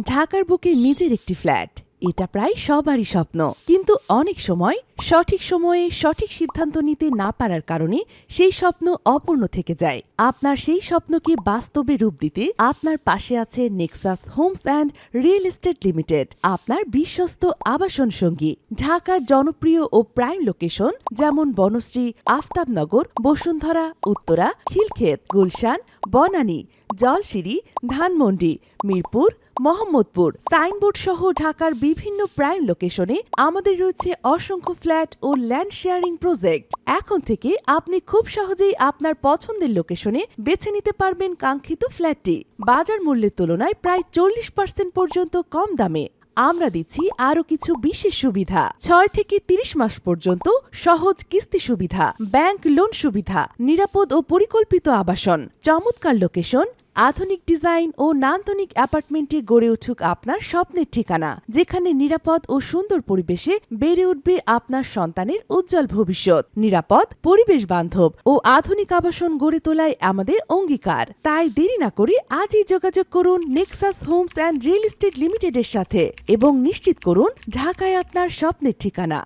ঢাকার বুকে নিজের একটি ফ্ল্যাট, এটা প্রায় সবারই স্বপ্ন। কিন্তু অনেক সময় সঠিক সময়ে সঠিক সিদ্ধান্ত নিতে না পারার কারণে সেই স্বপ্ন অপূর্ণ থেকে যায়। আপনার সেই স্বপ্নকে বাস্তবে রূপ দিতে আপনার পাশে আছে Nexus Holmes and real estate limited, আপনার বিশ্বস্ত আবাসন সঙ্গী। ঢাকার জনপ্রিয় ও প্রাইম লোকেশন যেমন বনশ্রী, আফতাবনগর, বসুন্ধরা, উত্তরা, খিলক্ষেত, গুলশান, বনানী, জলশিরি, ধানমন্ডি, মিরপুর, মোহাম্মদপুর, সাইনবোর্ড সহ ঢাকার বিভিন্ন প্রাইম লোকেশনে আমাদের রয়েছে অসংখ্য ফ্ল্যাট ও ল্যান্ড শেয়ারিং প্রজেক্ট। এখন থেকে আপনি খুব সহজেই আপনার পছন্দের লোকেশনে বেছে নিতে পারবেন কাঙ্ক্ষিত ফ্ল্যাটটি বাজার মূল্যের তুলনায় প্রায় 40% পর্যন্ত কম দামে। আমরা দিচ্ছি আরো কিছু বিশেষ সুবিধা: 6 থেকে 30 মাস পর্যন্ত সহজ কিস্তি সুবিধা, ব্যাংক লোন সুবিধা, নিরাপদ ও পরিকল্পিত আবাসন, চমৎকার লোকেশন, আধুনিক ডিজাইন ও নান্দনিক অ্যাপার্টমেন্টে গড়ে উঠুক আপনার স্বপ্নের ঠিকানা, যেখানে নিরাপদ ও সুন্দর পরিবেশে বেড়ে উঠবে আপনার সন্তানের উজ্জ্বল ভবিষ্যৎ। নিরাপদ, পরিবেশ বান্ধব ও আধুনিক আবাসন গড়ে তোলায় আমাদের অঙ্গীকার। তাই দেরি না করে আজই যোগাযোগ করুন Nexus Holmes and real estate লিমিটেডের সাথে এবং নিশ্চিত করুন ঢাকায় আপনার স্বপ্নের ঠিকানা।